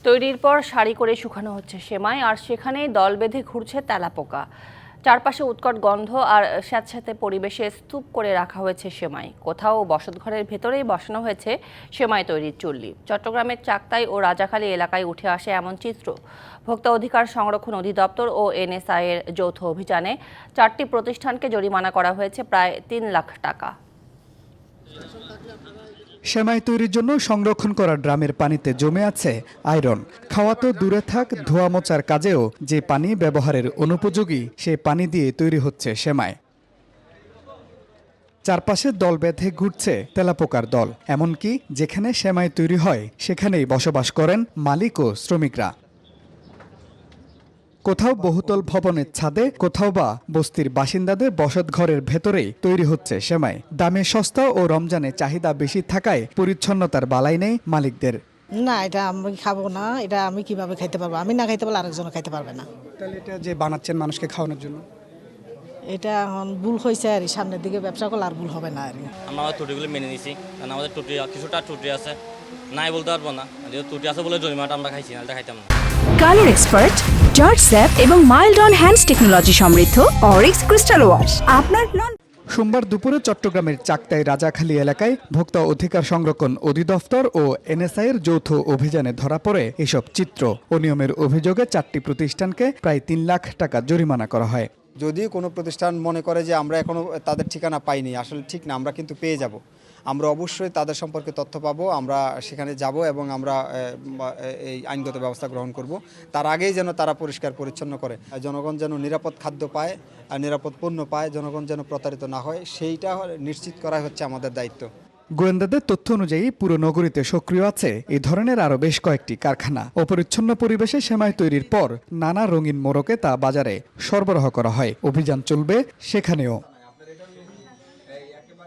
তৈরির পর সারি করে শুকানো হচ্ছে সেমাই, আর সেখানেই দল বেঁধে ঘুরছে তেলাপোকা। চারপাশে উৎকট গন্ধ আর স্যাঁতস্যাঁতে পরিবেশে স্তূপ করে রাখা হয়েছে সেমাই। কোথাও বসতঘরের ভেতরেই বসানো হয়েছে সেমাই তৈরির চুল্লি। চট্টগ্রামের চাকতাই ও রাজাখালী এলাকায় উঠে আসে এমন চিত্র। ভোক্তা অধিকার সংরক্ষণ অধিদপ্তর ও এনএসআই এর যৌথ অভিযানে 4টি প্রতিষ্ঠানকে জরিমানা করা হয়েছে প্রায় 3 লাখ টাকা। সেমাই তৈরির জন্য সংরক্ষণ করা ড্রামের পানিতে জমে আছে আয়রন। খাওয়া তো দূরে থাক, ধোয়া মোছার কাজেও যে পানি ব্যবহারের অনুপযোগী সেই পানি দিয়ে তৈরি হচ্ছে সেমাই। চারপাশে দল বেঁধে ঘুরছে তেলাপোকার দল। এমনকি যেখানে সেমাই তৈরি হয় সেখানেই বসবাস করেন মালিক ও শ্রমিকরা। কোথাও বহুতল ভবনের ছাদে, কোথাও বা বস্তির বাসিন্দাদের বসতঘরের ভেতরেই তৈরি হচ্ছে সেমাই। দামে সস্তা ও রমজানে চাহিদা বেশি থাকায় পরিচ্ছন্নতার বালাই নেই মালিকদের। না, এটা আমি খাবো না। এটা আমি কিভাবে খাইতে পারবো? আমি না খাইতে পারলে আরেকজন খাইতে পারবে না। তাহলে এটা যে বানাচ্ছেন মানুষকে খাওয়ানোর জন্য, এটা এখন ভুল হয়েছে আর সামনের দিকে ব্যবসা করলে আর ভুল হবে না। আর আমরা ত্রুটিগুলো মেনে নিছি, কারণ আমাদের কিছুটা ত্রুটি আছে, নাই বলতে পারবো না। যেহেতু ত্রুটি আছে বলে জরিমানাটা আমরা খাইছি, নাহলে খাইতাম না। কালার এক্সপার্ট, জর্জ স্যাপ এবং মাইল্ড অন হ্যান্ডস টেকনোলজি সমৃদ্ধ অরিক্স ক্রিস্টাল ওয়াশ আপনার সোমবার দুপুরে চট্টগ্রামের চাকতাই রাজাখালী এলাকায় ভোক্তা অধিকার সংরক্ষণ অধিদপ্তর ও এনএসআই এর যৌথ অভিযানে ধরা পড়ে এসব চিত্র। অনিয়মের অভিযোগে 4টি প্রতিষ্ঠানকে প্রায় 3 লাখ টাকা জরিমানা করা হয়। যদি কোনো প্রতিষ্ঠান মনে করে যে আমরা এখনো তাদের ঠিকানা পাইনি, আসলে ঠিক না, আমরা কিন্তু পেয়ে যাব। আমরা অবশ্যই তাদের সম্পর্কে তথ্য পাবো, আমরা সেখানে যাব এবং আমরা এই আইনগত ব্যবস্থা গ্রহণ করব। তার আগেই যেন তারা পরিষ্কার পরিচ্ছন্ন করে, জনগণ যেন নিরাপদ খাদ্য পায় আর নিরাপদ পণ্য পায়, জনগণ যেন প্রতারিত না হয়, সেইটা নিশ্চিত করা হচ্ছে আমাদের দায়িত্ব। গোয়েন্দাদের তথ্য অনুযায়ী পুরো নগরীতে সক্রিয় আছে এই ধরনের আরও বেশ কয়েকটি কারখানা। অপরিচ্ছন্ন পরিবেশে সেমাই তৈরির পর নানা রঙিন মোড়কে তা বাজারে সরবরাহ করা হয়। অভিযান চলবে সেখানেও।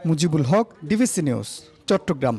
Mujibul Haque, DBC news, Chittagong.